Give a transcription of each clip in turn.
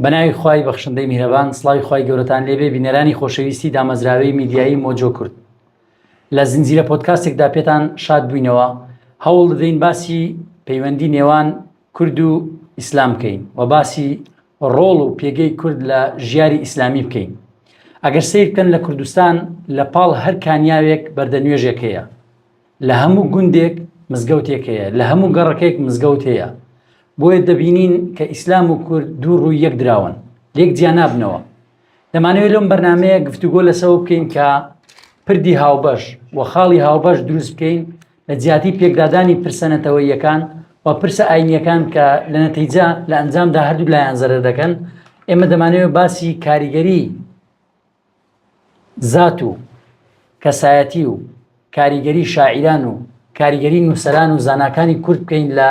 بەناوی خوای بەخشندەی میهرەبان، سڵاوی خوای گەورەتان لێبێ. بینەرانی خۆشەویستی دامەزراوەی میدیایی مۆجۆ کورد، لە زنجیرە پۆدکاستێکدا پێتان شاد بووینەوە. هەوڵ دەدەین باسی پەیوەندی نێوان کورد و ئیسلام بکەین و باسی ڕۆڵ و پێگەی کورد لە ژیاری ئیسلامی بکەین. ئەگەر سیر بکەن لە کوردستان، لە پاڵ هەر کانیاوێک بەردەنوێژێک هەیە، لە هەموو گوندێک مزگەوتێک هەیە، لە هەموو گەڕەکێک مزگەوت هەیە. بۆیە دەبینین کە ئیسلام و کورد دوو ڕووی یەک دراون، لێک جیا نابنەوە. دەمانەوێت لەم بەرنامەیە گفتوگۆ لەسەوە بکەین کە پردی هاوبەش و خاڵی هاوبەش دروست بکەین لە جیاتی پێکدادانی پرسە نەتەوەییەکان و پرسە ئاینیەکان کە لە نەتیجە لە ئەنجامدا هەردوو لایەن زەرەر دەکەن. ئێمە دەمانەوێت باسی کاریگەری زات و کەسایەتی و کاریگەری شاعیران و کاریگەری نووسەران و زاناکانی کورد بکەین لە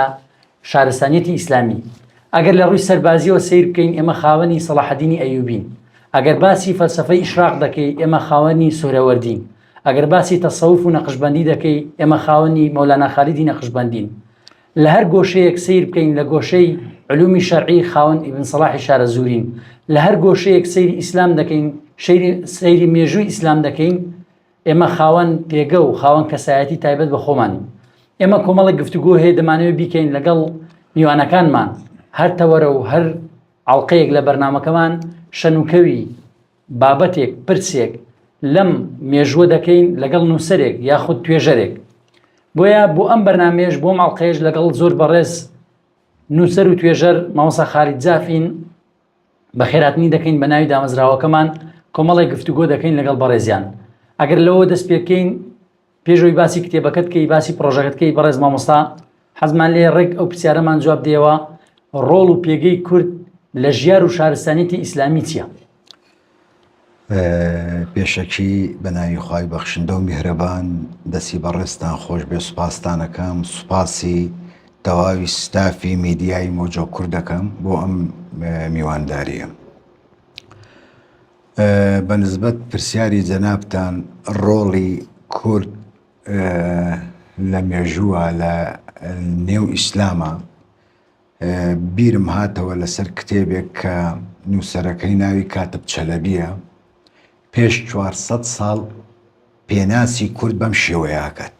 شارستانیەتی ئیسلامی. ئەگەر لە ڕووی سەربازیەوە سیر بکەین، ئێمە خاوەنی سەلاحەدینی ئەیوبین. ئەگەر باسی فەلسەفەی ئیشراق دەکەی، ئێمە خاوەنی سوورەوەردین. ئەگەر باسی تەسەووف و نەقشبەندی دەکەی، ئێمە خاوەنی مەولانا خالیدی نەقشبەندین. لە هەر گۆشەیەک سیر بکەین، لە گۆشەی علومی شەرعی خاوەن ئیبن سەلاحی شارەزورین. لە هەر گۆشەیەک سەیری ئیسلام دەکەین، سەیری مێژووی ئیسلام دەکەین، ئێمە خاوەن پێگە و خاوەن کەسایەتی تایبەت بە خۆمانین. ئێمە کۆمەڵێک گفتوگۆ هەیە دەمانەوێت بیکەین لەگەڵ میوانەکانمان. هەر تەوەرە و هەر عەڵقەیەک لە بەرنامەکەمان شەنوکەوی بابەتێک پرسێک لەم مێژووە دەکەین لەگەڵ نووسەرێک یاخود توێژەرێک. بۆیە بۆ ئەم بەرنامەیەش بۆم عەڵقەیەش لەگەڵ زۆر بەڕێز نووسەر و توێژەر مامۆستا خالید جافین بە خێراتنی دەکەین بە ناوی دامەزراوەکەمان. کۆمەڵێک گفتوگۆ دەکەین لەگەڵ بەڕێزیان. ئەگەر لەوە دەست پێکەین پێشەوەی باسی کتێبەکەت کەی باسی پرۆژەکەتکەی بەڕێز مامۆستا، حەزمان لێ ڕێک ئەو پرسیارەمان جواب دێەوە: ڕۆڵ و پێگەی کورد لە ژیار و شارستانیەتی ئیسلامی چییە؟ پێشەکی بە ناوی خوای بەخشندە و میهرەبان دەستی بەڕێستان خۆش بێ، سوپاستانەکەم. سوپاسی تەواوی ستافی میدیای مۆجۆ کوردەکەم بۆ ئەم میوانداریە. بەنسبەت پرسیاری جەنابتان ڕۆڵی کورد لە مێژووە لە نێو ئیسلامە، بیرم هاتەوە لەسەر کتێبێک کە نووسەرەکەی ناوی کاتب چەلەبیە. پێش 400 ساڵ پێناسی کورد بەم شێوەیە ئاکات.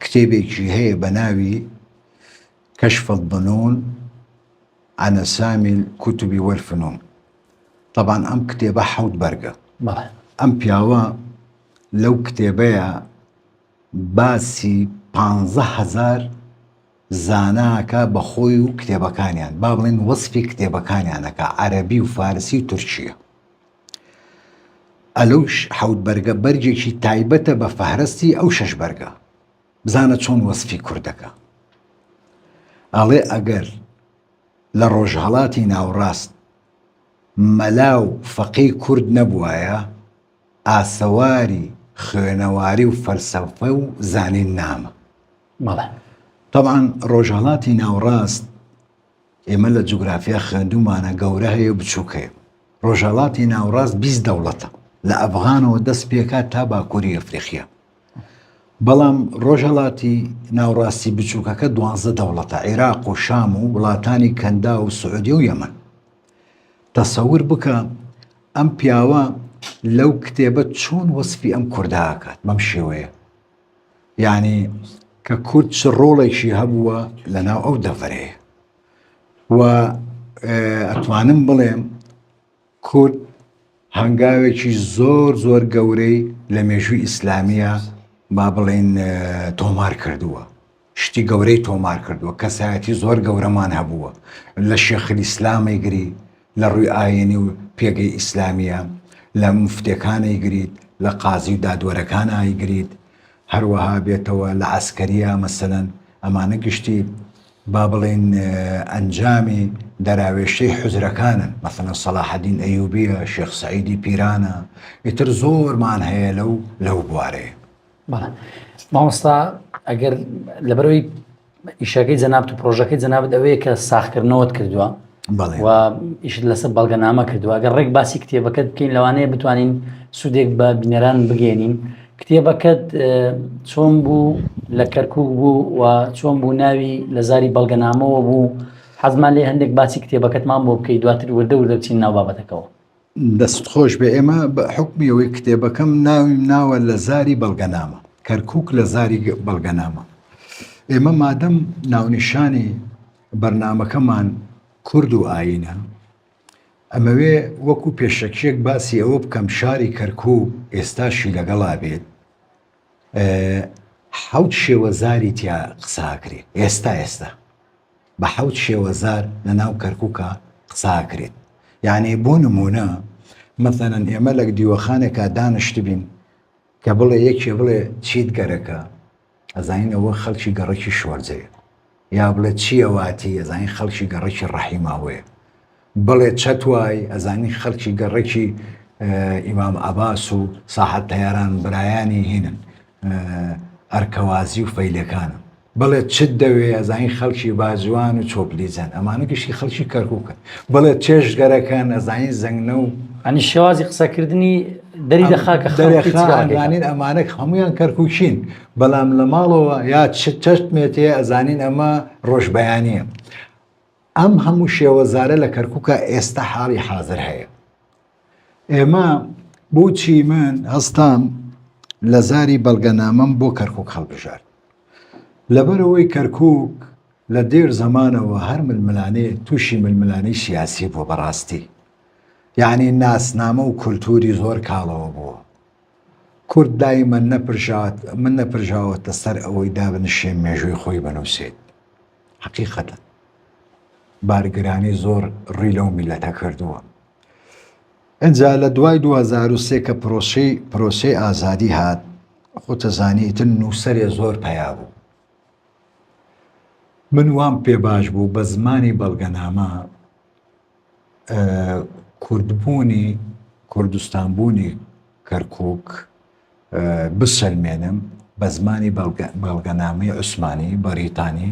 کتێبێکی هەیە بە ناوی کەشف الظنون عن أسامي الكتب والفنون. طبعا ئەم کتێبە 7 بەرگە. ئەم پیاوە لەو کتێبەیە باسی 15,000 زاناکە بە خۆی و کتێبەکانیان، با بڵێن وەسفی کتێبەکانیانەکە، عەرەبی و فارسی و تورکیە. ئەلەوش 7 بەرگە بەرجێکی تایبەتە بە فەهرەستی ئەو 6 بەرگە. بزانە چۆن وەسفی کوردەکە. ئەڵێ ئەگەر لە ڕۆژهەڵاتی ناوڕاست مەلا و فەقی کورد نەبوایە، ئاسەواری خوێنەواری و فەلسەفە و زانین نامە. طبعا ڕۆژهەڵاتی ناوڕاست ئێمە لە جوگرافیا خوێندومانە، گەورە هەیە بچووکەیە. ڕۆژهەڵاتی ناوڕاست 20 دەوڵەتە، لە ئەفغانەوە دەست پێکات تا باکووری ئەفریقیا. بەڵام ڕۆژهەڵاتی ناوڕاستی بچووکەکە 12 دەوڵەتە: عێراق و شام و وڵاتانی کەندا و سعودی و یەمەن. تەسەور بکە ئەم پیاوە لەو کتێبە چۆن وەسفی ئەم کوردە ئاکات بەم شێوەیە، یعنی کە کورد چ ڕۆڵێکی هەبووە لەناو ئەو دەڤەرەیە. و ئەتوانم بڵێم کورد هەنگاوێکی زۆر زۆر گەورەی لە مێژووی ئیسلامیە با بڵێن تۆمار کردووە، شتی گەورەی تۆمار کردووە. کەسایەتی زۆر گەورەمان هەبووە، لە شێخ ئیسلامی گری، لە ڕووی ئاینی و پێگەی ئیسلامیە، لە مفتیەکانی گریت، لە قازی و دادوەرەکانی گریت، هەروەها بێتەوە لە عەسکەریە. مەسەلەن ئەمانە گشتی با بڵێن ئەنجامی دەراوێشەی حوزرەکانن، مەسەلەن سەلاحەدین ئەیوبیە، شێخ سەعیدی پیرانە، ئیتر زۆرمان هەیە لەو بوارەیە. مامۆستا، ئەگەر لەبەرەوەی ئیشەکەی جەنابەت و پرۆژەکەی جەنابەت ئەوەیە کە ساختکردنەوەت کردووە و ئیشت لەسەر بەڵگەنامە کردووە، ئەگەر ڕێک باسی کتێبەکەت بکەین لەوانەیە بتوانین سوودێک بە بینەران بگەێنین. کتێبەکەت چۆن بوو لە کەرکووک بوو و چۆن بوو ناوی لە زاری بەڵگەنامەوە بوو، حەزمان لێ هەندێک باسی کتێبەکەتمان بۆ بکەی دواتر وردە بچین ناو بابەتەکەەوە. دەست خۆش بێ ئێمە بە حکمی ئەوەی کتێبەکەم ناوە لە زاری بەڵگەنامە، کەرکووک لە زاری بەڵگەنامە. ئێمە مادەم ناونیشانی بەرنامەکەمان کورد و ئاینە، ئەمەوێ وەکو پێشەکیەک باسی ئەوە بکەم شاری کەرکووک ئێستاشی لەگەڵا بێت، حەوت شێوەزاری تیا قساکرێت ئێستا بە حەوت شێوەزار لە ناو کەرکووکە قساکرێت. یعنی بۆ نمونە مەثەلەن ئێمە لە دیوەخانێکا دانیشت بین کە بڵێ یەکێ بڵێ چیت گەرەکە ئەزانینەوە خەڵکی گەڕێکی شوەرجەیە، یا بڵێ چیەواتی ئەزانین خەڵکی گەڕێکی ڕەحیماوەیە، بڵێ چەتوای ئەزانی خەڵکی گەڕێکی ئیمام عەباس و ساحەت تەیاران برایانی هینن ئەرکەوازی و فەیلەکانن، بڵێ چت دەوێ ئەزانی خەڵکی باجوان و چۆپلیجەن ئەمانە گشتی خەڵکی کەرکووکن، بڵێ چێژ گەرەکەن ئەزانی زەنگنە و ئەنی شێوازی قسەکردنی دەری دەخاکە دەرێخانین ئەمانە هەمویان کەرکووکین، بەڵام لە ماڵەوە یا چەشت مێتەیە ئەزانین ئەمە ڕۆژبەیانیە. ئەم هەموو شێوەزارە لە کەرکووکە ئێستا حاڵی حاضر هەیە. ئێمە بۆچی من هەستام لە زاری بەڵگەنامەم بۆ کەرکووک هەڵبژار، لەبەرەوەی کەرکووک لە دێر زەمانەوە هەر ململانێ تووشی ململانەی سیاسی بۆ بەڕاستی، یعنی ناسنامە و کولتوری زۆر کاڵەوە بووە. کورد دایمە من نەپرژاوەتە سەر ئەوەی دابنشێ مێژووی خۆی بنووسێت. حەقیقەتەن بارگرانی زۆر ڕووی لەو میلەتە کردووە. ئەجا لە دوای 2003 کە پرۆسەی ئازادی هات، خۆتەزانیتن نووسەرێ زۆر پیا بوو. من وام پێ باش بوو بە زمانی بەڵگەنامە کوردستانبوونی کەرکووک بسەلمێنم بە زمانی بەڵگەنامەی عوسمانی بەریتانی،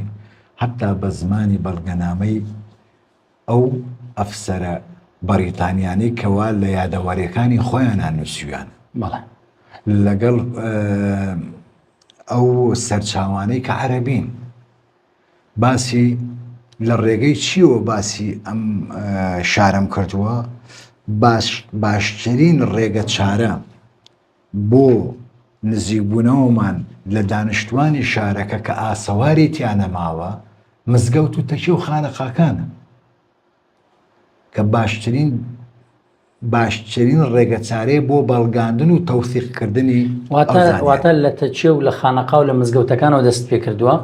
حتا بە زمانی بەڵگەنامەی ئەو ئەفسەرە بەریتانیانی کەوا لە یادەوەریەکانی خۆیانان نووسیویان لەگەڵ ئەو سەرچاوانەی کە عەرەبین. باسی لە ڕێگەی چیوە باسی ئەم شارەم کردووە، باشترین ڕێگە چارە بۆ نزیکبوونەوەمان لە دانیشتوانی شارەکە کە ئاسەواری تیانە ماوە مزگەوت و تەکی و خانەقاکانە، کە باشترین ڕێگە چارەیە بۆ بەڵگاندن و تەوثیقکردنی واتە لە تەچێ و لە خانەقا و لە مزگەوتەکانەوە دەست پێ کردووە.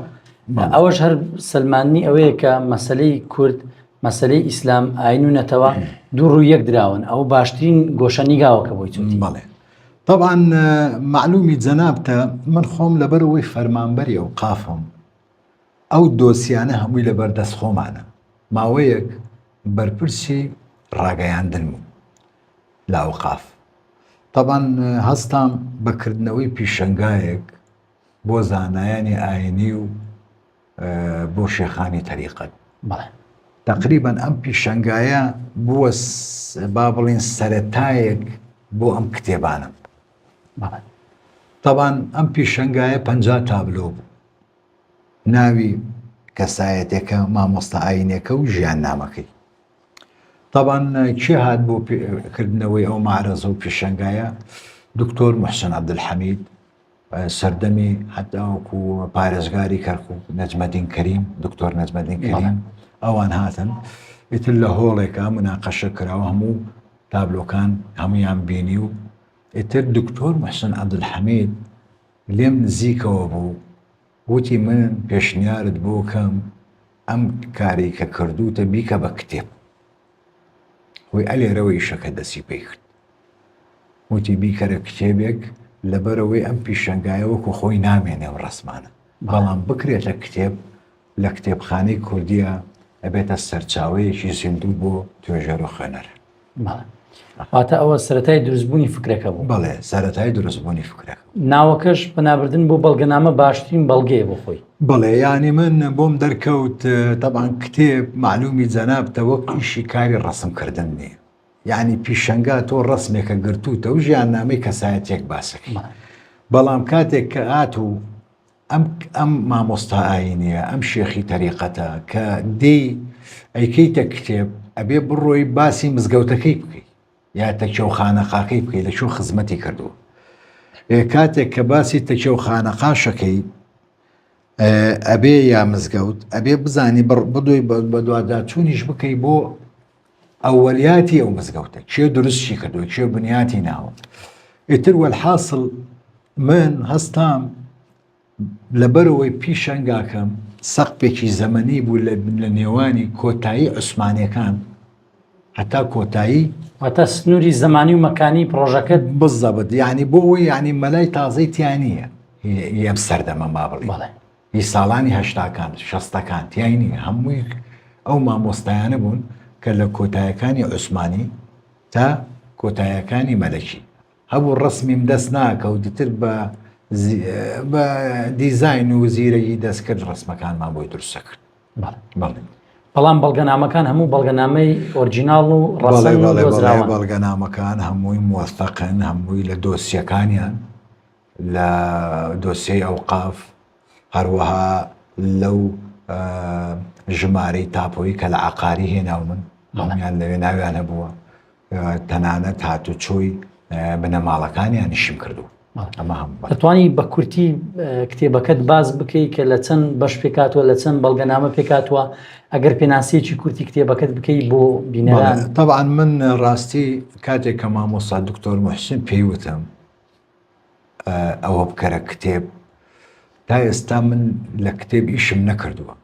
ئەوەش هەر سلمانی ئەوەیە کە مەسەلەی کورد مەسەلەی ئیسلام ئاین و نەتەوە دوو ڕوو یەک دراون، ئەو باشترین گۆشە نیگاوەکە بۆی چوتی. بەڵێ طبعا معلومی جەنابتە من خۆم لەبەرەوەی فەرمانبەری ئەو قافم ئەو دۆسیانە هەمووی لەبەر دەست خۆمانە، ماوەیەک بەرپرسی ڕاگەیاندن بوو لە ئەو قاف. طبعا هەستام بەکردنەوەی پیشەنگایەک بۆ زانایانی ئاینی و بۆ شێخانی تەریقەت. تقریبا ئەم پیشەنگایە بووە با بڵین سەرەتایەک بۆ ئەم کتێبانم. طبعا ئەم پیشەنگایە 50 تابلۆ بوو، ناوی کەسایەتێکە مامۆستا ئاینێکە و ژیان نامەکەی. طبعا کێ هات بۆ کردنەوەی ئەو معرەزە و پیشەنگایە؟ دکتۆر محسن عەبدولحەمید سەردەمی حتاوەکو پارێزگاری کەرکووک نەجمەدین کەریم، دکتۆر نەجمەدین کەریم ئەوان هاتن، ئیتر لە هۆڵێکە مناقەشە کراوە هەموو تابلۆکان هەمویان بینی و ئیتر دکتۆر محسن عەبدولحەمید لێم نزیکەوە بوو، وتی من پێشنیارت بۆ کەم ئەم کاری کە کردوتە بیکە بە کتێب. وی ئەلێرەوە ئیشەکە دەسی پێی کرد، وتی بیکەرە کتێبێک لەبەرەوەی ئەم پیشەنگایە وەکو خۆی نامێنێ و ڕسمانە، بەڵام بکرێتە کتێب لە کتێبخانەی کوردیە ئەبێتە سەرچاوەیەکی زیندوو بۆ توێژەر و خوێنەر. واتە ئەوە سەرەتای دروستبوونی فکرەکە بوو. بەڵێ سەرەتای دروستبوونی فکرەکە. ناوەکەش بەنابردن بۆ بەڵگەنامە باشترین بەڵگەیە بۆ خۆی. بەڵێ ینی من بۆم دەرکەوت تەبان کتێب معلومی جەنابتە وەک ئیشی کاری ڕەسمکردن نییە، یعنی پیشەنگا تۆ ڕسمێکە گرتوتە و ژیان نامەی کەسایەتێک باسەکەی، بەڵام کاتێک کە ئات و ئەم مامۆستا ئاینیە ئەم شێخی تەریقەتە کە دێی ئەیکەیتە کتێب ئەبێ بڕۆی باسی مزگەوتەکەی بکەیت یا تەکێ و خانەقاکەی بکەیت لە چۆن خزمەتی کردووە کاتێک کە باسی تەکێ و خانەقاشەکەی ئەبێ یا مزگەوت ئەبێ بزانی بدۆی بە دوواداچوونیش بکەی بۆ ئەوەلیاتی ئەو مزگەوتە کێ دروستی کردووە کێ بنیاتی ناوە ئیتر وەلحاصڵ من هەستام لەبەرەوەی پیشەنگاکەم سەقفێکی زەمەنی بوو لە نێوانی کۆتایی عوسمانیەکان هەتا کۆتایی واتە سنووری زەمانی و مەکانی پرۆژەکەت بزەبت یعنی بۆ ئەوەی ینی مەلای تازەی تیانە یەم سەردەمە ما بڵێ هی ساڵانی هەشتاکان شەستەکان تیای نییە هەمووی ئەو مامۆستایانە بوون کە لە کۆتایەکانی عوسمانی تا کۆتایەکانی مەلەکی هەبوو ڕسمیم دەست ناکەوتتر بە دیزاین و زیرەی دەستکرد ڕسمەکانمان بۆی دروستە کرد بەڵام بەڵگەنامەکان هەموو بەڵگەنامەی ئۆرجیناڵ و بەڵگەنامەکان هەمووی موەستەقن هەمووی لە دۆسیەکانیان لە دۆسیەی ئەوقاف هەروەها لەو ژمارەی تاپۆی کە لە عقاری هێناو من هەمیان لەوێ ناویان هەبووە تەنانەت هاتوچۆی بنەماڵەکانیان نیشیم کردو ئەمە هەم دەتوانی بە کورتی کتێبەکەت باز بکەیت کە لە چەند بەش پێکاتوە لە چەند بەڵگەنامە پێکاتوە ئەگەر پێناسیەکی کورتی کتێبەکەت بکەیت بۆ بینەران طبعا من ڕاستی کاتێک کە مامۆستا دکتۆر موحسین پێیوتم ئەوە بکەرە کتێب تا ئێستا من لە کتێب ئیشم نەکردووە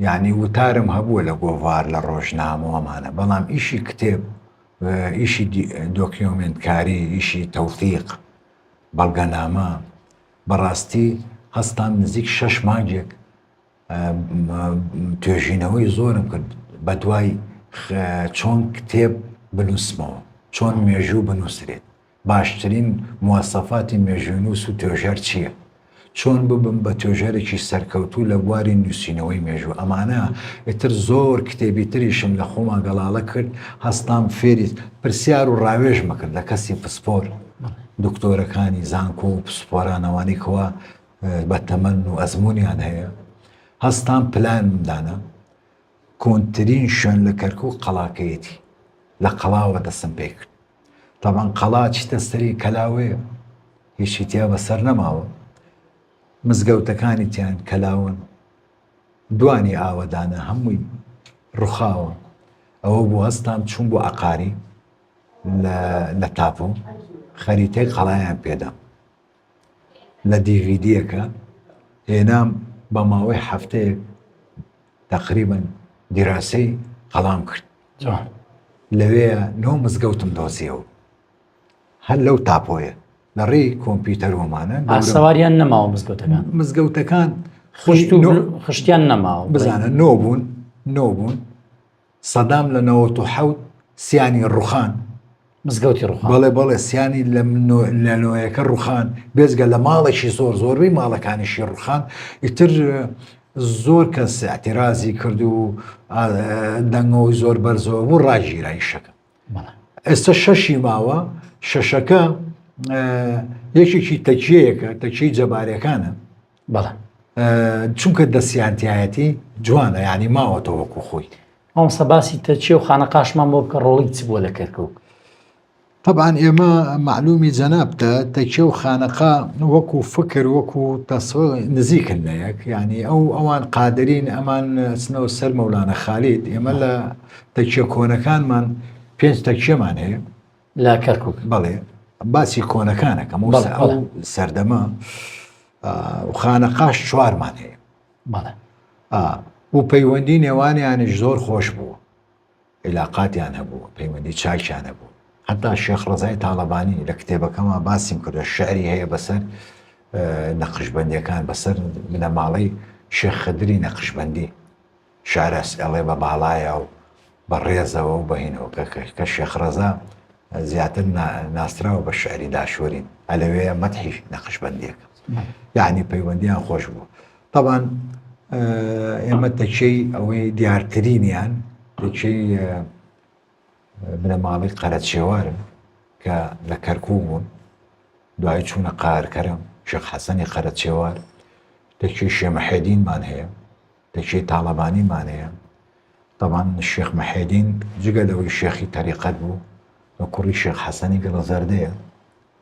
یعنی وتارم هەبووە لە گۆڤار لە ڕۆژنامەوەمانە بەڵام ئیشی کتێب ئیشی دۆکیۆمنتکاری ئیشی تەوثیق بەڵگەنامە بەڕاستی هەستان نزیک 6 مانگێک توێژینەوەی زۆرم کرد بە دوای چۆن کتێب بنووسمەوە چۆن مێژوو بنووسرێت باشترین موەسەفاتی مێژوونووس و توێژەر چییە چۆن ببم بە توێژەرێکی سەرکەوتوو لە بواری نووسینەوەی مێژوو ئەمانە ئیتر زۆر کتێبی تریشم لە خۆمان گەڵاڵە کرد هەستام فێری پرسیار و ڕاوێژمە کرد لە کەسی پسپۆر دکتۆرەکانی زانکۆ و پسپۆرانەوانی کەوا بە تەمەن و ئەزممویان هەیە هەستان پلانمدانە کۆنترین شوێن لە کەرکوو قەڵاکەیەتی لە قەڵاوە دەسم پێ کرد تەبان قەڵا چیتە سەری کەلاوەیە هیچی تیا بەسەر نەماوە مزگەوتەکانی تیان کەلاون دوانی ئاوەدانە هەمووی ڕوخاوە ئەوە بوو هەستام چوون بۆ عقاری لە تاپۆ خەریتەی قەڵایان پێدام لە دیڤیدیەکە هێنام بە ماوەی هەفتەیەک تقریبا دیراسەی قەڵام کرد لەوەیە نۆ مزگەوتم دۆزیەوە هەر لەو تاپۆیە لە ڕێی کۆمپیوتەر ومانە ئاسەواریان نەماوە مزگەوتەکان خشتیان نەماوە بزانە نۆبوون سەدام لە 97 سیانی ڕوخان مزگەوتی ڕوخان بەڵێ سیانی لە نۆیەکە ڕوخان بێزگە لە ماڵێکی زۆربەی ماڵەکانیشی ڕوخان ئیتر زۆر کەس ئەتیرازی کرد و دەنگەوەی زۆر بەرزەوە بوو ڕاگیرایی شەکە ئێستا شەشی ماوە شەشەکە یەکێکی تەکیەیەکە تەکیەی جەبارەکانە چونکە دەستیانتیایەتی جوانە ینی ماوەتە وەکو خۆی ئەم سەباسی تەچێ و خانەقاشمان بۆ بکە ڕۆڵی چ بووە لە کەرکووک طبعا ئێمە معلومی جەنابتە تەکیە و خانەقا وەکو فکر وەکو نزیکن لەیەک ینی ئەوان قادرین ئەمان چنەوە سەر مەولانە خالید ئێمە لە تەکیە کۆنەکانمان 5 تەکیەمان هەیە لە کەرکووک بەڵێ باسی کۆنەکانەکەم سەردەمە خانەقاش 4مان هەیە و پەیوەندی نێوانیانش زۆر خۆش بوو علاقاتیان هەبوو پەیوەندی چاکیان هەبوو حتا شێخ ڕەزای تاڵەبانی لە کتێبەکەما باسیم کردە شعری هەیە بەسەر نەقشبەندیەکان بەسەر بنەماڵەی شێخ خدری نەقشبەندی شارەس ئەڵێ بە باڵایە و بە ڕێزەوە و بەهینەوە کە شێخ ڕەزا زیاتر ناسراوە بە شعری داشۆرین ئەلەوەیە مەدحی نەقشبەندیەکە یعنی پەیوەندیان خۆش بوو طبعا ئێمە تەکیەی ئەوەی دیارترینیان تەکیەی بنەماڵی قەرەچێوارن کە لە کەرکوو بوون دوای چوونە قارکەرم شێخ حەسەنی قەرەچێوار تەکیەی شێمەحێدینمان هەیە تەکیەی تاڵەبانیمان هەیە طبعا الشيخ محيدين جگە لەوەی شێخی تەریقەت بوو لە کوڕی شێخ حەسەنی گەڵە زەردەیە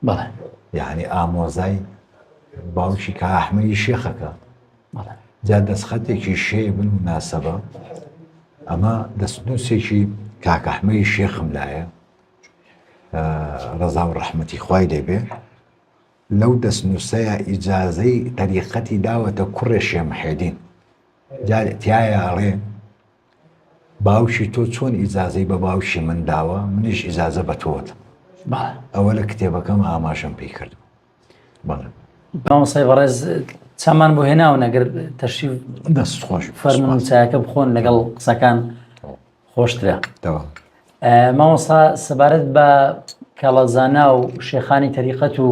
بەڵێ یعنی ئامۆزای باوکی کە ئەحمەدی شێخەکە بەڵێ جا دەستخەتێکی شێ بن مناسەبە ئەمە دەستنووسێکی کاکە ئەحمەدی شێخم لایە ڕەزا و ڕەحمەتی خوای لێبێ لەو دەستنووسەیە ئیجازەی تەریقەتی داوەتە کوڕێ شێخ محیدین جا تایە ئەڵێ باوشی تۆ چۆن ئیجازەی بە باوشی من داوە منیش ئیجازە بە تۆت بەڵێ ئەوە لە کتێبەکەم ئاماژەم پێی کردو بەڵێ مامۆستای بەڕێز چامان بۆ هێناو نەگەر تەشریف دەست خۆش فەرمون و چایەکە بخۆن لەگەڵ قسەکان خۆشترە دەوام مامۆستا سەبارەت بە کەڵەزانا و شێخانی تەریقەت و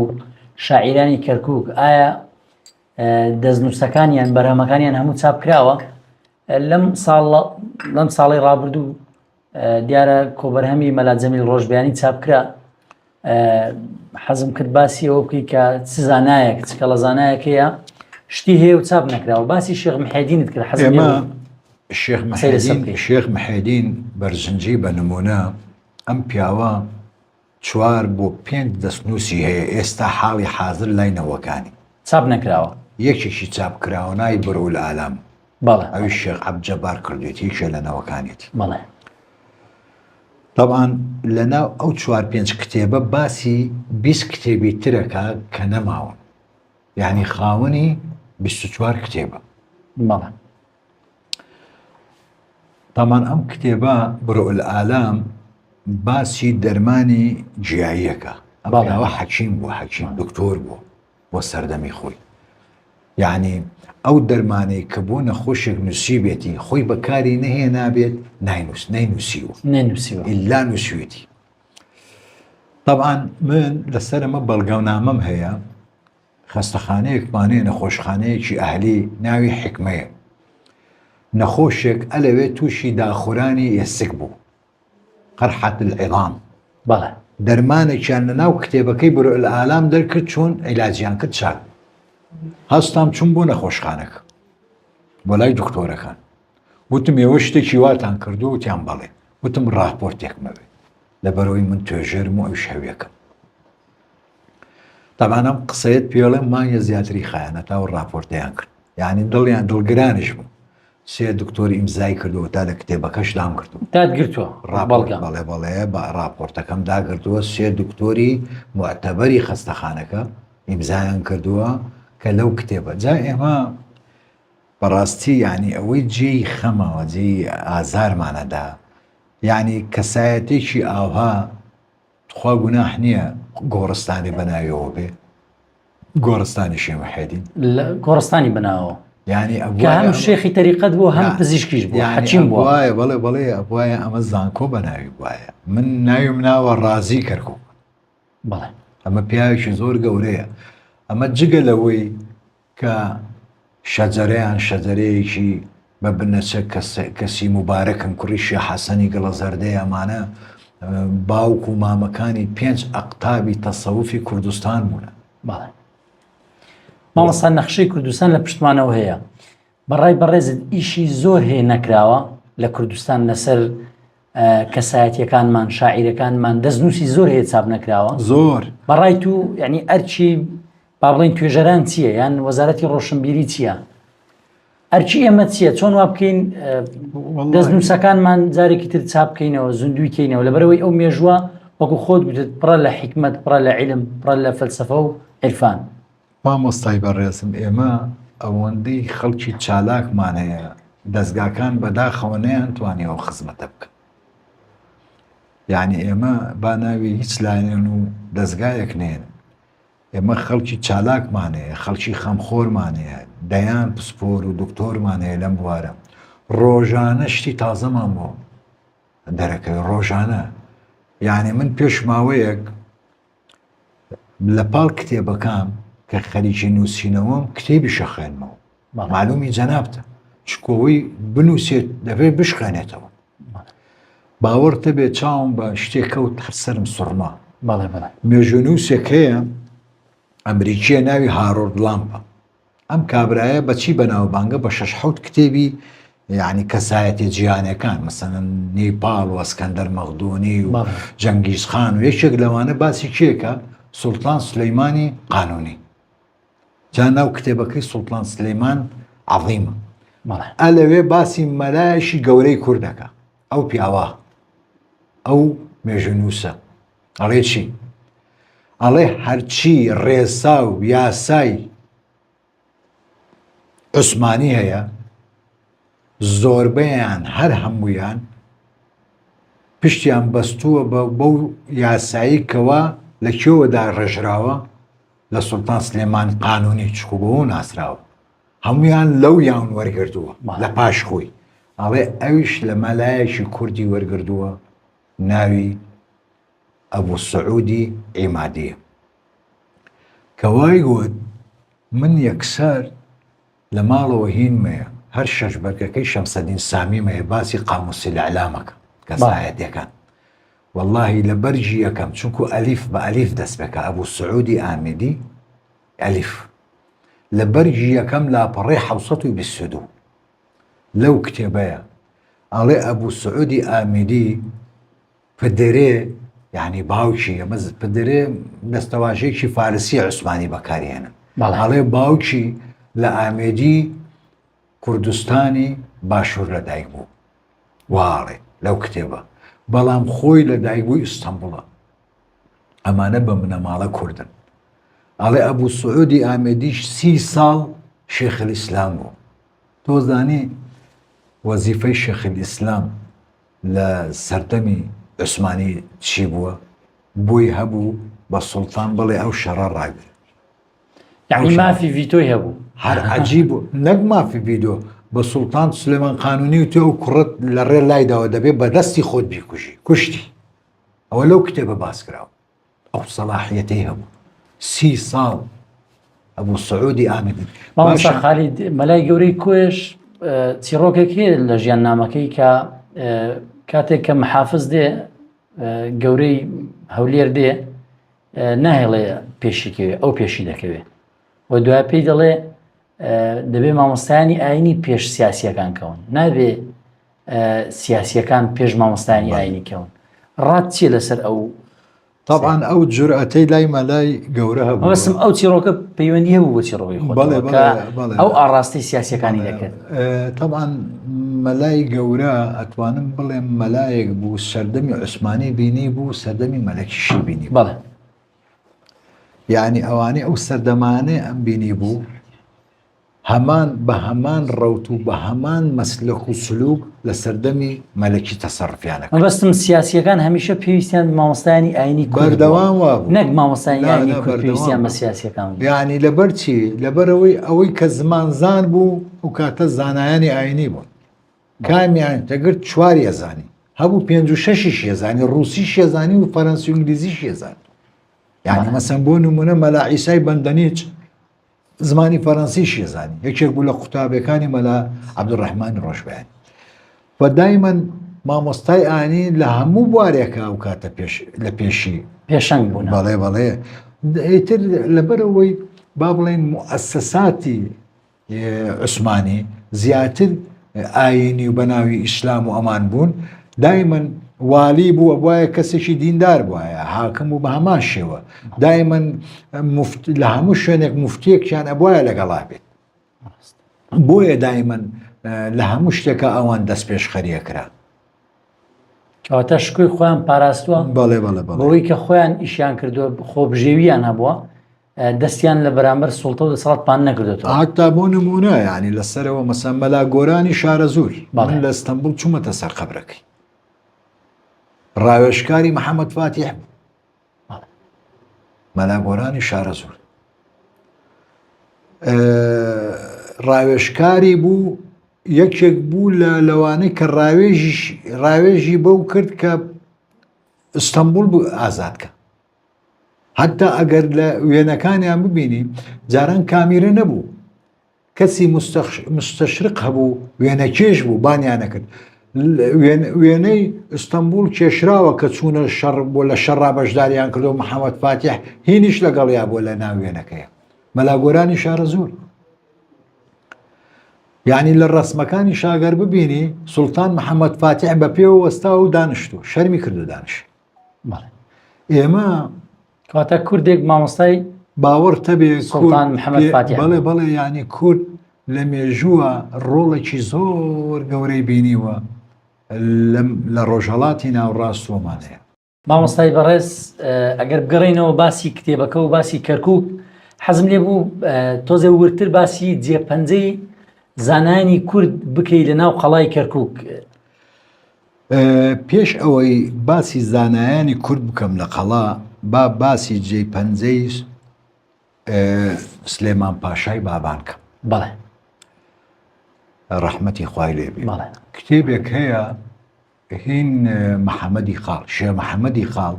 شاعیرانی کەرکووک ئایا دەستنووسەکانیان بەرهەمەکانیان هەموو چاپ کراوە لەم ساڵی ڕابردوو دیارە کۆبەرهەمی مەلا جەمیل ڕۆژبیانی چاپ کرا حەزم کرد باسی ئەوە بکەی کە چ زانایەک چ کەڵەزانایەکەیە شتی هەیە و چاپ نەکراوە باسی شێخ محیدینت کرد حەزم شێخ محیدین بەرزنجی بە نمونە ئەم پیاوە 4 بۆ 5 دەستنووسی هەیە ئێستا حاڵی حاضر لای نەوەکانی چاپ نەکراوە یەکێکی چاپ کراوە نای بەرەو ئالام بەڵێ ئەوی شێخ عەبدجەبار کردوێت یەکێ لە نەوەکانێت بەڵێ طبعاً لەناو ئەو 4-5 کتێبە باسی 20 کتێبی ترەکە کە نەماون یعنی خاوەنی 24 کتێبە بەڵێ طبعاً ئەم کتێبە بەرەو ئالام باسی دەرمانی جیاییەکە ئەمەوە حەکیم بوو حەکیم دکتۆر بوو بۆ سەردەمی خۆی یعنی ئەو دەرمانەی کە بۆ نەخۆشێک نووسیبێتی خۆی بەکاری نەهێ نابێت نەینووسیوە ئیلا نووسوێتی طبعاً من لەسەرمە بەڵگەونامەم هەیە خەستەخانەیەکمانەیە نەخۆشخانەیەکی ئەهلی ناوی حکمەیە نەخۆشێک ئەلەوێت تووشی داخورانی ئێسک بوو قەرحەت العیظام بەڵێ دەرمانێکیان لە ناو کتێبەکەی بەرەو ئالام دەرکرد چۆن عیلاجیان کرد چاک هەستام چوون بۆ نەخۆشخانەکە بۆ لای دکتۆرەکان وتم ئێوە شتێکی واتان کردو وتیان بەڵێ وتم ڕاپۆرتێکمەوێ لەبەرەوەی من توێژەرم و ئەوش هەویەکەم طبعاً ئەم قسەیەت پێڵێم مانگە زیاتری خایەنەتا و ڕاپۆرتیان کرد یعنی دڵیان دڵگرانش بوو 3 دکتۆری ئیمزای کردووە تا لە کتێبەکەش دام کردو دادگرتووە بەڵێ بە ڕاپۆرتەکەم داگرتووە 3 دکتۆری معتەبەری خەستەخانەکە ئیمزایان کردووە کە لەو کتێبە جا ئێمە بەڕاستی یعنی ئەوەی جێی خەمەوە جێی ئازارمانەدا یعنی کەسایەتێکی ئاوها خوا گوناح نییە گۆڕستانی بەناویەوە بێ گۆڕستانی شێخ محیدین گۆڕستانی بناوە یعنی کە هەم شێخی تەریقەت بوو هەم پزیشکیش بوو حەکیم بووە بەڵێ ئەبوایە ئەمە زانکۆ بەناوی بواە من ناویم ناوە ڕازی کەرکوو بەڵێ ئەمە پیاوێکی زۆر گەورەیە ئەمە جگە لەوەی کە شەجەرەیان شەجەرەیەکی بە بنەچە کەسی مبارەکن کوڕی شێخ حەسەنی گەڵە زەردەی ئەمانە باوک و مامەکانی 5 ئەقتابی تەسەوفی کوردستان بوون بەڵێ مامۆستا نەخشەی کوردستان لە پشتمانەوە هەیە بەڕای بەڕێزت ئیشی زۆر هەیە نەکراوە لە کوردستان لەسەر کەسایەتیەکانمان شاعیرەکانمان دەستنووسی زۆر هەیە چاپ نەکراوە زۆر بەڕای تو یعنی ئەرچی با بڵێن توێژەران چییە یان وەزارەتی ڕۆشنبیری چییە ئەرچی ئێمە چییە چۆن وا بکەین دەستنووسەکانمان جارێکی تر چاپ بکەینەوە زوندوی کەینەوە لەبەرەوەی ئەو مێژووە وەکو خۆت گوتت پڕە لە حکمت پڕە لە عیلم پڕە لە فەلسەفە و عیرفان مامۆستای بەڕێزم ئێمە ئەوەندەی خەڵکی چالاکمان هەیە دەستگاکان بەداخەوە نەیانتوانیەوە خزمەتە بکەن یعنی ئێمە با ناوی هیچ لاێن و دەستگایەک نێن ئێمە خەڵکی چالاکمانەیە خەڵکی خەمخۆرمانەیە دەیان پسپۆر و دکتۆرمانەیە لەم بوارە ڕۆژانە شتی تازەمان بۆ دەرەکەی ڕۆژانە یعنی من پێش ماوەیەک لە پاڵ کتێبەکان کە خەریکی نووسینەوەم کتێبی شەخێنمەوە معلومی جەنابتە چکۆوەی بنووسێت دەبێت بشخێنێتەوە باوەڕتە بێ چاوم بە شتێک کەوت هەر سەرم سوڕما مێژونووسێک هەیە ئەمریکیە ناوی هارۆرد لامپە ئەم کابرایە بەچی بەناوبانگە بە 6-7 کتێبی یعنی کەسایەتی جیهانیەکان مەسەڵەن نیپاڵ و ئەسکەندەر مەغدوونی و جەنگیز خان و یەکێک لەوانە باسی کێکە سوڵتان سلەیمانی قانونی جا ناو کتێبەکەی سوڵتان سلەیمان عەظیمە ئەلەوێ باسی مەلایەشی گەورەی کوردەکە ئەو پیاوە ئەو مێژونووسە ئەڵێ چی ئەڵێ هەرچی ڕێسا و یاسای عوسمانی هەیە زۆربەیان هەر هەموویان پشتیان بەستووە بەو یاسایی کەوا لە کێوەدا ڕێژراوە لە سوڵتان سلێمان قانونی چخو بەوە ناسراوە هەمویان لەو یاون وەرگردووە لە پاش خۆی ئەڵێ ئەویش لە مەلایەکی کوردی وەرگردووە ناوی ئەبوو سعودی عیمادیە کەوای گوت من یەکسەر لە ماڵەوە هینمەیە هەر شەش بەرگەکەی شەمسەدین سامیمەیە باسی قاموسی الإعلامەکە کەسایەتیەکان واللهی لە بەرجی یەکەم چونکو ئەلیف بە ئەلیف دەست بکە ئەبوو سعودی ئامیدی ئەلیف لە بەرجی یەکەم لاپەڕێ 1922 لەو کتێبەیە ئەڵێ ئەبوو سعودی ئامیدی پدرێ یعنی باوکی ئەمە پدرێ دەستەواژەیەکی فارسی عوسمانی بەکارهێنن ئەڵێ باوکی لە ئامێدی کوردستانی باشوور لەدایک بوو واڵێ لەو کتێبە بەڵام خۆی لەدایک بووی ئیستەمبوڵە ئەمانە بە منەماڵە کوردن ئەڵێ ئەبوو سعودی ئامێدیش 30 ساڵ شێخ الئیسلام بوو تۆزانی وەزیفەی شێخ الئیسلام لە سەردەمی عوسمانی چی بووە بۆی هەبوو بە سوڵتان بڵێ ئەو شەڕە ڕاگرێت یعنی مافی ڤیتۆی هەبوو هەر عەجیب بوو نەک مافی ڤیدۆ بە سوڵتان سلێمان قانونی و تۆ ئەو کوڕت لە ڕێ لایداوە دەبێت بە دەستی خۆت بیکوژی کوشتی ئەوە لەو کتێبە باس کراوە ئەو سەلاحیەتەی هەبوو 30 ساڵ ئەبوو سعودی ئامێدی مامۆستا خالید مەلای گەورەی کوێش چیرۆکێکی لە ژیان نامەکەی کە کاتێک کە محافز دێ گەورەی هەولێر دێ ناهێڵێ پێشیکەوێ ئەو پێشی دەکەوێت و دوای پێی دەڵێ دەبێ مامۆستایانی ئاینی پێش سیاسیەکان کەون نابێ سیاسیەکان پێش مامۆستایانی ئاینی کەون ڕات چیە لەسەر ئەو طبعا ئەو جورئەتەی لای مەلای گەورە هەبوو بەسم ئەو چیرۆکە پەیوەندی هەبوو بۆ چیرۆکی خۆ ئەو ئاڕاستی سیاسیەکانی دەکرد طبعا مەلای گەورە ئەتوانم بڵێم مەلایەک بوو سەردەمی عوسمانی بینی بوو سەردەمی مەلەکیشی بینی بەڵێ یعنی ئەوانەی ئەو سەردەمانەی ئەم بینی بوو هەمان بە هەمان ڕەوت و بە هەمان مەسلەک و سلوک لە سەردەمی مەلەکی تەسەڕفیانەکە مەبەستم سیاسیەکان هەمیشە پێویستیان مامۆستایانی ئاینی کورد بەردەوام وابوو نەک مامۆستایانی ئاینی کورد پێویستیان بە سیاسیەکان یعنی لەبەر چی لەبەرەوەی ئەوەی کە زمانزان بوو و کاتە زانایانی ئاینی بوون کامیان دەگرت چواری ێزانی هەبوو 5 و 6 ێزانی ڕوسیش ێزانی و فەرەنسی و ئینگلیزیش ێزانی یعنی مەسەن بۆ نمونە مەلا عیسای بەندەنیچ زمانی فەرەنسیش ێزانی یەکێک بوو لە قوتابەکانی مەلا عەبدوڕەحمانی ڕۆژبەیانی و دایمەن مامۆستای ئاینی لە هەموو بوارێکە ئەو کاتە لە پێشی پێشەنگ بوون بەڵێ بەڵێ ئیتر لەبەرەوەی با بڵێن موسسەساتی عوسمانی زیاتر ئاینی و بەناوی ئیسلام و ئەمان بوون دایمەن والی بووە وایە کەسێکی دیندار بووایە حاکم و بە هەمان شێوە دایمەن لە هەموو شوێنێک مفتیەکیان ئەبوایە لەگەڵا بێت بۆیە دایمەن لە هەموو شتێکە ئەوان دەست پێشخەریەکرا کەواتە شکوی خۆیان پاراستووە بەڵێ بەڵێ بەوەی کە خۆیان ئیشیان کردووە خۆبژێویان هەبووە دەستیان لە بەرامبەر سوڵتە و دەسەڵات پان نەکردێتەوە هەتا بۆ نمونە ینی لەسەرەوە مەسەن مەلا گۆرانی شارە زۆر من لە ئەستەمبوڵ چوومەتە سەر قەبرەکەی ڕاوێژکاری محەممەد فاتیح بوو مەلا گۆرانی شارە زۆر ڕاوێژکاری بوو یەکێک بوو لە لەوانەی کە ڕاوێژی بەو کرد کە ئستەمبوڵ بوو ئازادکە حتا ئەگەر لە وێنەکانیان ببینی جاران کامیرە نەبوو کەسی مستەشرق هەبوو وێنەکێش بوو بانیانەکرد وێنەی ئستەمبوڵ کێشراوە کە چوونە شەڕ بۆ لە شەڕا بەشداریان کردو محەممەد فاتیح هینیش لەگەڵیا بۆ لە ناو وێنەکەیە مەلا گۆرانی شارە زۆر یعنی لە ڕسمەکانی شاگەر ببینی سوڵتان محەممەد فاتح بە پێوە وەستا و دانیشتو شەرمی کردو دانیش بەڵێ ئێمە کاتە کوردێک مامۆستای باوەڕ تەبێ سوڵتان محەممەد فاتح بەڵێ بەڵێ یعنی کورد لە مێژووە ڕۆڵێکی زۆر گەورەی بینیوە لە ڕۆژهەڵاتی ناوڕاست ومانەیە. مامۆستای بەڕێز ئەگەر بگەڕێنەوە باسی کتێبەکە و باسی کەرکووک حەزم لێ بوو تۆزێ ورتر باسی جێپەنجەی زانانی کورد بکەی لە ناو قەڵای کەرکووک. پێش ئەوەی باسی زانایانی کورد بکەم لە قەڵا با باسی جێپەنجەی سلێمان پاشای بابان کەم. بەڵێ ڕەحمەتی خوای لێبێ. بەڵێ کتێبێک هەیە هین محەممەدی خاڵ شێ محەممەدی خاڵ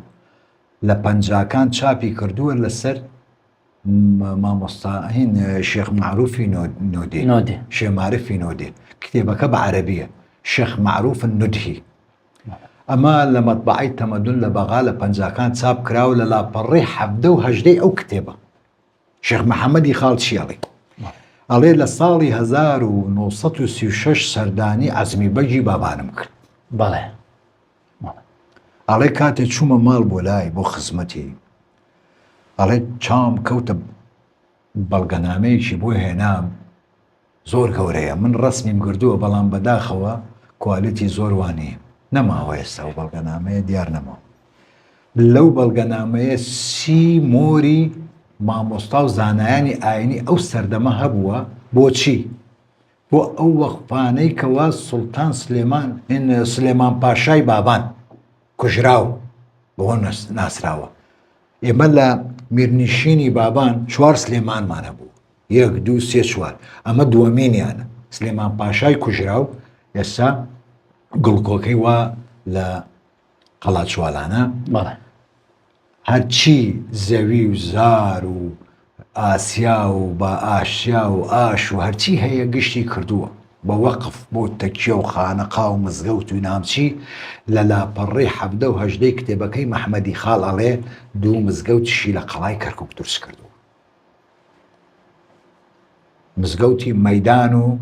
لە پەنجاکان چاپی کردووە لەسەر مامۆستا هین شێخ معروفی نۆدێ شێمارفی نۆدێ کتێبەکە بە عەرەبیە شێخ معروف نودهی ئەمە لە مەطبعەی تەمەدون لە بەغا لە پەنجاکان چاپ کراوە لە لاپەڕێی 17 ئەو کتێبە شێخ محەممەدی خاڵ چیاڵی ئەڵێ لە ساڵی 1936 سەردانی عەزمی بەجی بابانم کرد. بەڵێ ئەڵێ کاتێک چوومە ماڵ بۆ لای بۆ خزمەتی ئەڵێ چام کەوتە بەڵگەنامەیەکی بۆ هێنام زۆر گەورەیە من ڕسمیم کردووە بەڵام بەداخەوە کوالیتی زۆر وانەیە نەماوە ئێستا و بەڵگەنامەیە دیار نەماوە لەو بەڵگەنامەیە سی مۆری مامۆستا و زانایانی ئاینی ئەو سەردەمە هەبووە بۆچی؟ بۆ ئەو وەقفانەی کەوا سوڵتان سلێمان پاشای بابان کوژراو بۆ ناسراوە ئێمە لە میرنشینی بابان 4 سلێمانمانە بوو 1 2 3 4 ئەمە دووەمینیانە سلێمان پاشای کوژراو ئێستا گڵکۆکەی وا لە قەڵات چوالانە بەڵێ هەرچی زەوی و زار و ئاسیا و بە ئاشیا و ئاش و هەرچی هەیە گشتی کردووە بە وەقف بۆ تەکیە و خانەقا و مزگەوت و نامچی لە لاپەڕێی 17 کتێبەکەی محەممەدی خاڵ ئەڵێ 2 مزگەوتشی لە قەڵای کەرکووک دروست کردووە مزگەوتی مەیدان و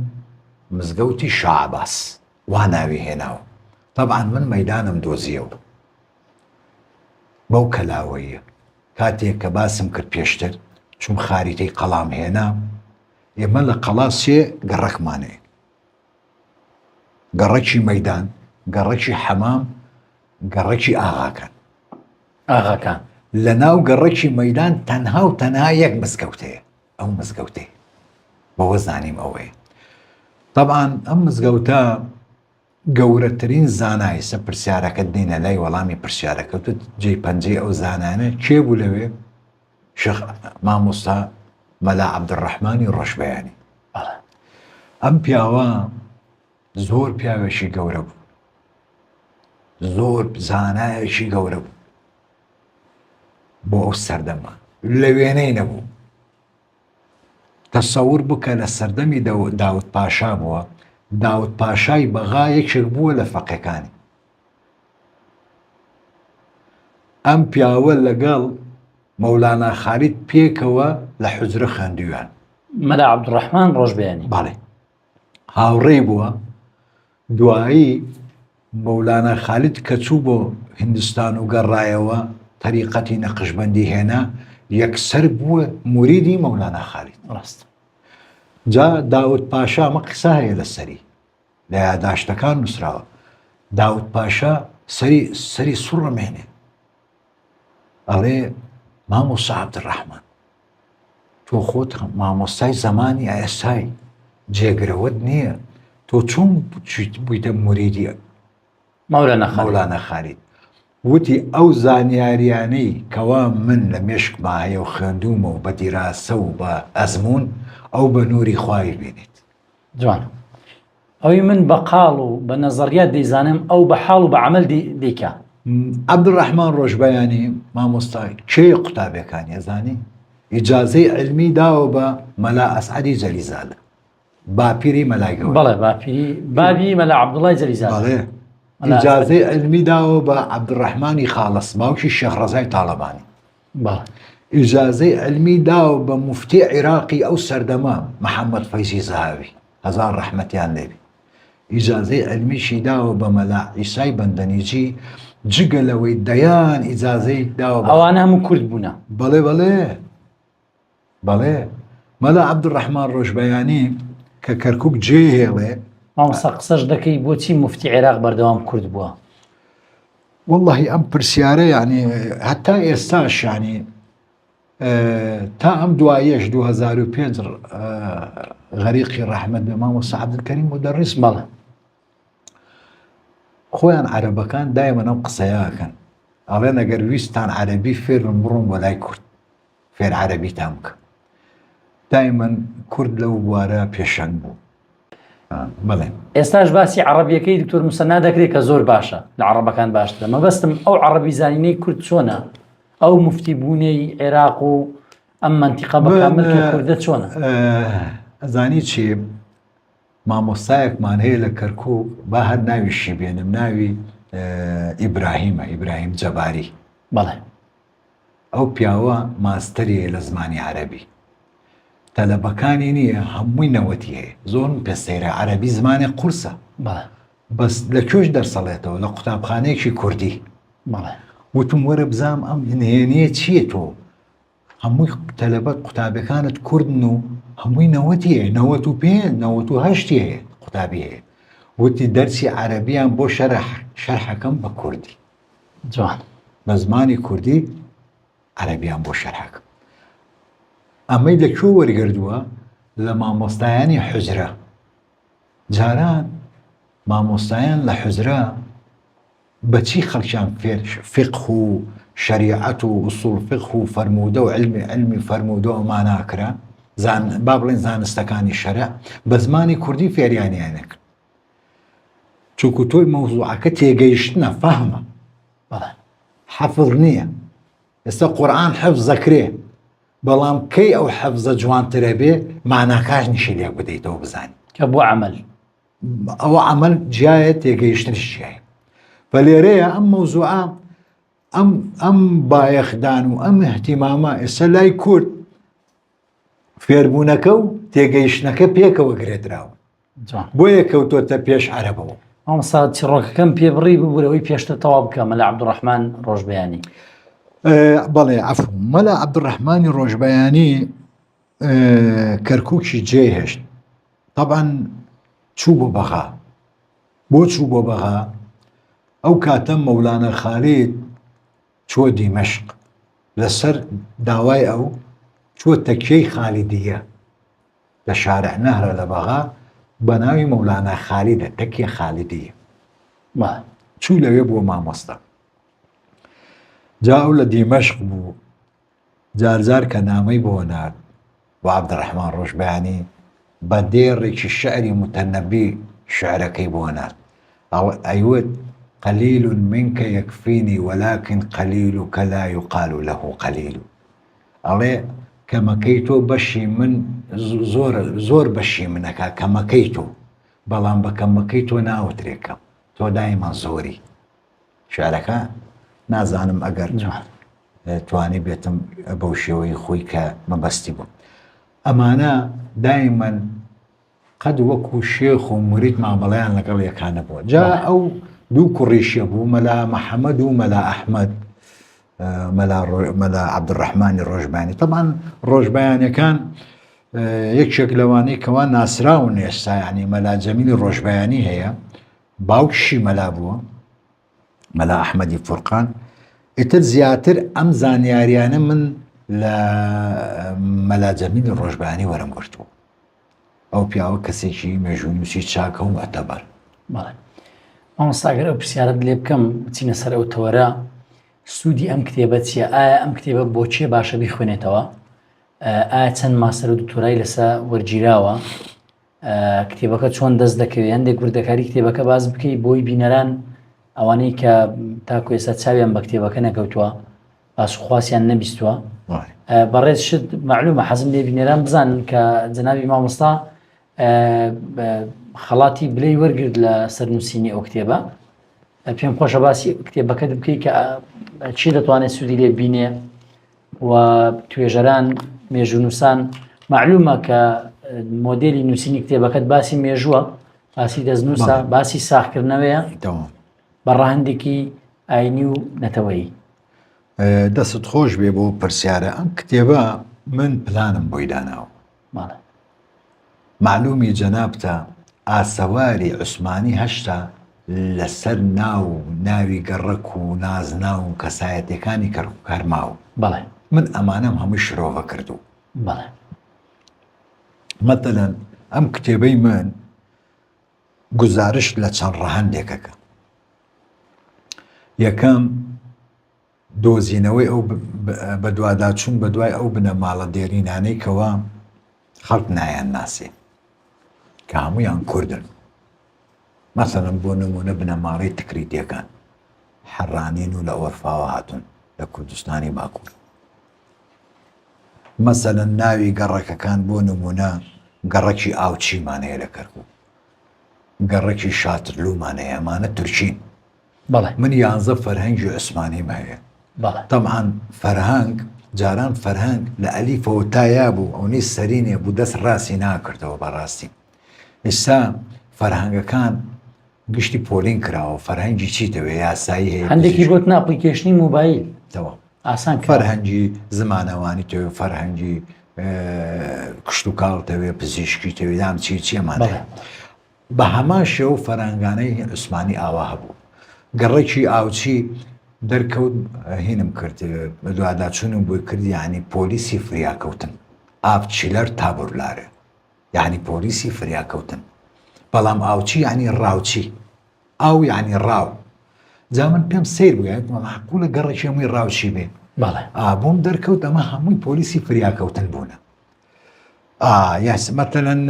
مزگەوتی شاعباس وا ناوی هێناوە طبعاً من مەیدانم دۆزیەوە بەو کەلاوەیە کاتێک کە باسم کرد پێشتر چوم خاریتەی قەڵام هێنا ئێمە لە قەڵا 3 گەڕەکمانەیە گەڕەکی مەیدان گەڕەکی حەمام گەڕەکی ئاغاکان لە ناو گەڕەکی مەیدان تەنها و تەنها 1 مزگەوتەیە ئەو مزگەوتەیە بەوە زانیم ئەوەیە طبعاً ئەم مزگەوتە گەورەترین زانای سە پرسیارەکە دێنە لای وەڵامی پرسیارەکە تو جێپەنجەی ئەو زانانە کێ بوو لەوێ شێخ مامۆستا مەلا عەبدوڕەحمانی ڕۆژبەیانی ئەم پیاوە زۆر پیاوێکی گەورە بوو زۆر زانایەکی گەورە بوو بۆ ئەو سەردەمە لە وێنەی نەبوو تەسەور بکە لە سەردەمی داوود پاشا بووە داوود پاشای بەغا یەکێک بووە لە فەقێکانی ئەم پیاوە لەگەڵ مەولانا خالید پێکەوە لە حوجرە خوێندویان مەلا عەبدوڕەحمان ڕۆژبەیانی بەڵێ هاوڕێی بووە دوایی مەولانا خالید کە چوو بۆ هیندستان و گەڕایەوە تەریقەتی نەقشبەندی هێنا یەکسەر بووە موریدی مەولانا خالید ڕاست جا داوود پاشا ئەمە قسە هەیە لەسەری لە یاداشتەکان نووسراوە داوود پاشا سەری سوڕەمێنێ ئەڵێ مامۆستا عەبدوڕەحمان تۆ خۆت مامۆستای زەمانی ئێستای جێگرەوەت نییە تۆ چۆن بوویتە موریدی مەولانا خالید وتی ئەو زانیاریانەی کەوا من لە مێشکما هەیە و خوێندومە و بە دیراسە و بە ئەزمون ئەو بە نووری خوای بینیت جوانە ئەوی من بە قاڵ و بە نەزەریات دەیزانم ئەو بە حاڵ و بە عەمەل دەیکا عەبدوڕەحمان ڕۆژبەیانی مامۆستای کێ قوتابیەکانی ئەزانی ئیجازەی علمی داوە بە مەلا ئەسعەدی جەلیزادە باپیری مەلای گەورە بەڵێ بابی مەلا عەبدوڵای جەلیزادە بەڵێ ئیجازەی علمی داوە بە عەبدوڕەحمانی خاڵس باوکی شێخ ڕەزای تاڵەبانی بەڵێ ئیجازەی علمی داوە بە موفتی عێراقی ئەو سەردەمە محەممەد فەیزی زاهاوی هەزار ڕەحمەتیان لێبی ئیجازەی علمیشی داوە بە مەلا عیسای بەندەنیجی جگە لەوەی دەیان ئیجازەی داوە ئەوانە هەموو کورد بوونە. بەڵێ بەڵێ مەلا عەبدوڕەحمان ڕۆژبەیانی کە کەرکووک جێهێڵێ مامۆستا قسەش دەکەی بۆچی موفتی عێراق بەردەوام کورد بووە؟ والله ئەم پرسیارە یعنی هەتا ئێستاش ینی تا ئەم دوایەش 2005 غەریقی ڕەحمەت بێ مامۆستا عەبدولکەریم مودەڕیس بەڵێ خۆیان عەرەبەکان دایمەن ئەم قسەیەکەن ئەڵێن ئەگەر ویستان عەرەبی فێرن بڕۆن بۆ لای کورد فێر عەرەبیتان بکە دایمەن کورد لەو بوارە پێشەنگ بوو. بەڵێ ئێستاش باسی عەرەبیەکەی دکتۆر موسە نادەکرێت کە زۆر باشە لە عەرەبەکان باشترە. مەبەستم ئەو عەرەبی زانینەی کورد چۆنە؟ ئەو مفتی بوونەی عێراق و ئەم مەنتیقە بەکامل کە کوردە چۆنە؟ ئەزانی چی مامۆستایەکمان هەیە لە کەرکووک با هەر ناویشی بێنم ناوی ئیبراهیم جەباری. بەڵێ ئەو پیاوە ماستەریە لە زمانی عەرەبی تەلەبەکانی نییە هەمووی نەوەتی هەیە زۆر پێسەیرە عەرەبی زمانێک قورسە بەڵێ بەس لە کوێش دەرسەڵێتەوە لە قوتابخانەیەکی کوردی. بەڵێ وتم وەرە بزام ئەم نهێنیە چییە تۆ هەمووی تەلەبەت قوتابەکانت کوردن و هەمووی نەوەتی هەیە 95 هەیە قوتابی هەیە وتی دەرسی عەرەبیان بۆ شەرحەکەم بە کوردی جوان بە زمانی کوردی عەرەبیان بۆ شەرحەکەم. ئەمەی لەکوێ وەرگردووە لە مامۆستایانی حوجرە جاران مامۆستایان لە حوجرە بەچی خەڵکیان فێر فقه و شەریعەت و ئوسوڵ فقه و فەرموودە و علمی فەرموودە و ماناکرا با بڵێن زانستەکانی شەرع بە زمانی کوردی فێریانیانەکرد چونکو تۆی مەوزوعەکە تێگەیشتنە فەهمە حەفظ نییە. ئێستا قورئان حەفز دەکرێ بەڵام کەی ئەو حەفزە جوانترە بێ ماناکاش نیشی لێک بدەیتەوە بزانی کە بۆ عەمەل ئەوە عەمەل جیایە تێگەیشتنش جیایە. فلێرەیە ئەم مەوزوعە ئەم بایەخدان و ئەم احتیمامە ئێستا لای کورد فێربوونەکە و تێگەیشتنەکە پێکەوە گرێدراوە بۆیە کەوتۆتە پێش عەرەبەوە. مامۆستا چیرۆکەکەم پێ بڕی ببوورەوەی پێشتر تەواو بکە مەلا عەبدوڕەحمان ڕۆژبەیانی. بەڵێ عەفو مەلا عەبدوڕەحمانی ڕۆژبەیانی کەرکووکی جێهێشت طبعاً چوو بۆ بەغا. بۆ چوو بۆ بەغا؟ ئەو کاتە مەولانە خالید چوە دیمەشق لەسەر داوای ئەو چوە تەکیەی خالیدیە لە شارع نەهرە لە بەغا بە ناوی مەولانە خالیدە تەکیە خالیدیە چوو لەوێ بۆ مامۆستا. جا ئەو لە دیمەشق بوو جارجار کە نامەی بۆ نارد بۆ عەبدوڕەحمان ڕۆژبەیانی بە دێڕێکی شعری متەنەبی شعرەکەی بۆ نارد ئەیوت قليل منك يكفيني ولكن قليلك لا يقال له قليل. ئەڵێ کەمەکەی تۆ بەشی من زۆر بەشی منەکە کەمەکەی تۆ بەڵام بە کەمەکەی تۆ ناوترێکم تۆ دایما زۆری. شعرەکە نازانم ئەگەر توانی بێتم بەو شێوەی خۆی کە مەبەستی بوو. ئەمانە دایما قەد وەکو شێخ و مورید مامەڵەیان لەگەڵ یەکانە بووە. جا ئەو دوو کوڕیشیە بوو مەلا مەحەمەد و مەلا ئەحمەد مەلا عەبدوڕەحمانی ڕۆژبەیانی. طبعاً ڕۆژبەیانیەکان یەکێک لەوانەی کەوا ناسراون ئێستا یعنی مەلا جەمیلی ڕۆژبەیانی هەیە باوکشی مەلا بووە مەلا ئەحمەدی فورقان. ئیتر زیاتر ئەم زانیاریانە من لە مەلا جەمیلی ڕۆژبەیانی وەرم گرتووە. ئەو پیاوە کەسێکی مێژوونووسی چاکە و مەعتەبەر. مامۆستاگەر ئەو پرسیارەت لێ بکەم بچینە سەر ئەو تەوەرە سوودی ئەم کتێبە چییە؟ ئایا ئەم کتێبە بۆچێ باشە بیخوێنێتەوە؟ ئایا چەند ماستەر و دکتۆرای لەسەر وەرگیراوە؟ کتێبەکە چۆن دەست دەکەوێت؟ هەندێک وردەکاری کتێبەکە باز بکەی بۆی بینەران ئەوانەی کە تاکو ئێستا چاویان بە کتێبەکە نەکەوتووە باسوخواسیان نەبیستووە بەڕێز شت معلومە حەزم لێ بینەران بزانن کە جەنابی مامۆستا خەڵاتی بلەی وەرگرت لە سەرنووسینی ئەو کتێبە. پێم خۆشە باسی کتێبەکەت بکەی کە چی دەتوانێت سوودی لێ بینێ و توێژەران مێژوونووسان معلومە کە مۆدێلی نووسینی کتێبەکەت باسی مێژووە، باسی دەستنووسە، باسی ساختکردنەوەیە بە ڕاهەندێکی ئاینی و نەتەوەیی. دەست خۆش بێ بۆ پرسیارە ئەم کتێبە من پلانم بۆی داناوە. معلومی جەنابتە ئاسەواری عوسمانی هەشتا لەسەر ناوی گەڕەک و نازنا و کەسایەتەکانی کارماوە. من ئەمانەم هەمووی شرۆڤە کردو. مەتەلەن ئەم کتێبەی من گزارش لە چەند ڕەهەندێکەکە. یەکەم دۆزینەوەی ئەو بەدواداچوون بە دوای ئەو بنەماڵە دێرینانەی کەوا خەڵک نایان ناسێ کە هەموویان کوردن. مەسەڵەن بۆ نمونە بنەماڵەی تکریتیەکان حەڕانین و لە ئەوەرفاوە هاتون لە کوردستانی باکوور. مەسەڵەن ناوی گەڕەکەکان بۆ نمونە گەڕەکی ئاوچیمانەیە لە کەرکووک، گەڕەکی شاترلومانەیە، ئەمانە تورکین. من 11 فەرهەنگی عوسمانیم هەیە. طبعاً فەرهەنگ جاران فەرهەنگ لە ئەلیفەوە تا یا بوو ئەوەی سەرینێ بوو دەست ڕاستی ناکردەوە بەڕاستی. ئێستا فەرهەنگەکان گشتی پۆلین کراوە، فەرهەنگی چیتەوێ یاسایی هەیە، هەندێکی بۆتن ئەپلیکیشنی موبایل ئاسان فەرهەنگی زمانەوانی تەوێ، فەرهەنگی کشت و کاڵتەوێ، پزیشکی تەوێ، دام چیەمانەیە. بە هەمان شێوە فەرهەنگانەی عوسمانی ئاوا هەبوو. گەڕێکی ئاوچی دەرکەوت هینم کرد دوواداچوونم بۆی کرد، یعنی پۆلیسی فریاکەوتن، ئاوچیلەر تابورلارە، یعنی پۆلیسی فریاکەوتن. بەڵام ئاوچی یعنی ڕاوچی، ئاو یعنی ڕاو. جا من پێم سیر بووە معقولە گەڕێکی هەمووی ڕاوچی بێ. بۆم دەرکەوت ئەمە هەمووی پۆلیسی فریاکەوتن بوونە. مەتەلەن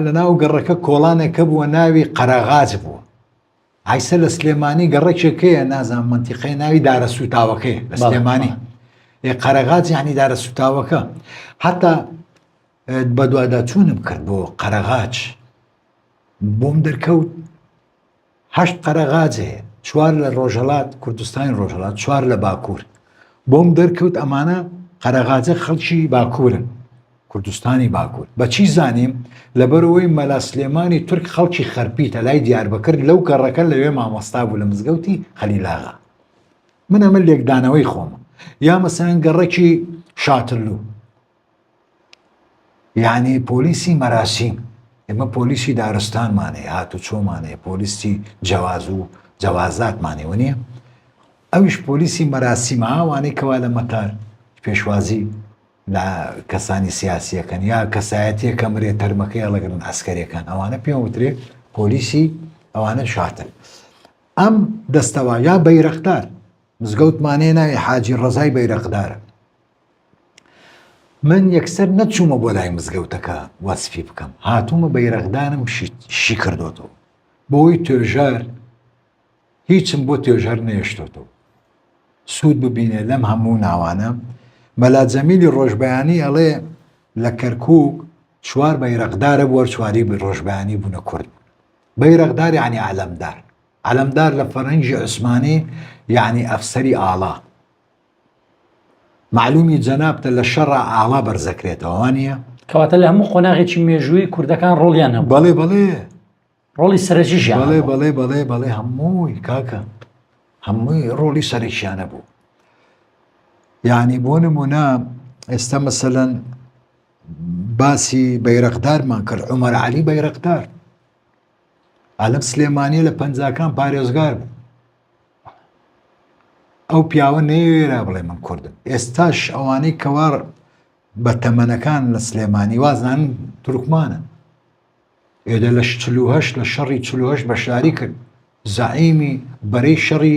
لە ناو گەڕەکە کۆڵانێکە بووە ناوی قەرەغاج بووە. عیسە لە سلێمانی گەڕێکێکەیە نازانم منتیقەی ناوی دارە سوتاوەکەیە لە سلێمانی. قەرەغاج یعنی دارە سوتاوەکە. حتا بە دوواداچوونم کرد بۆ قەرەغاج، بۆم دەرکەوت 8 قەرەغاج هەیە، 4 لە ڕۆژهەڵات کوردستانی ڕۆژهەڵات، 4 لە باکوور. بۆم دەرکەوت ئەمانە قەرەغاجە خەڵکی باکوورن، کوردستانی باکوور. بەچی زانیم؟ لەبەرەوەی مەلا سلێمانی تورک خەڵکی خەرپیتە لای دیاربەکر، لەو گەڕەکە لەوێ مامۆستا بوو لە مزگەوتی خەلیلاغا. من ئەمە لێکدانەوەی خۆمە. یا مەسەڵەن گەڕێکی شاترلوو، یعنی پۆلیسی مەراسیم. ئێمە پۆلیسی دارستانمانەیە، هاتو چۆمانەیە، پۆلیسی جەواز و جەوازاتمانەوە نییە. ئەویش پۆلیسی مەراسیمە، ئەوانەی کەوا لە مەتار پێشوازی لە کەسانی سیاسیەکەن یا کەسایەتیە کە مرێ تەرمەکەی هەڵەگرن ئەسکەریەکان، ئەوانە پێم وترێ پۆلیسی ئەوانە شاتن. ئەم دەستەوە یا بەیرەقدار، مزگەوتمانەیە ناوی حاجی ڕەزای بەیرەقدارە. من یەکسەر نەچوومە بۆ لای مزگەوتەکە وەسفی بکەم، هاتوومە بەیرەقدارم شی کردوتەوە بۆی توێژەر هیچم بۆ توێژەر نێشتۆتەوە. سوود ببینێ لەم هەموو ناوانە. مەلا جەمیلی ڕۆژبەیانی ئەڵێ لە کەرکووک 4 بەیرەقدارە بووە، 4 ڕۆژبەیانی بوونە کورد. بەیرەقدار یعنی عەلەمدار. عەلەمدار لە فەرهەنگی عوسمانی یعنی ئەفسەری ئاڵا. معلومی جەنابتە لە شەڕە ئاڵا بەرزەکرێتەوە، وانە؟ کەواتە لە هەموو قۆناغێکی مێژووی کوردەکان ڕۆڵیان هەبوو. بەڵێ بەڵێ، ڕۆڵی سەرەکیشیان بەڵێ بەڵێ بەڵێ بەڵێ هەمووی کاکە، هەمووی ڕۆڵی سەرەکیشیانە بوو. یعنی بۆ نمونە ئێستا مەسەلەن باسی بەیرەقدارمان کرد، عومەر عەلی بەیرەقدار عەلەم سلێمانی لە پەنجاکان پارێزگار بوو. ئەو پیاوە نەیوێرا بڵێ من کوردم. ئێستاش ئەوانەی کەوا بە تەمەنەکان لە سلێمانی وازان تورکمانە. ئێدە لە 48 لە شەڕی 48 بەشداری کرد، زەعیمی بەرەی شەڕی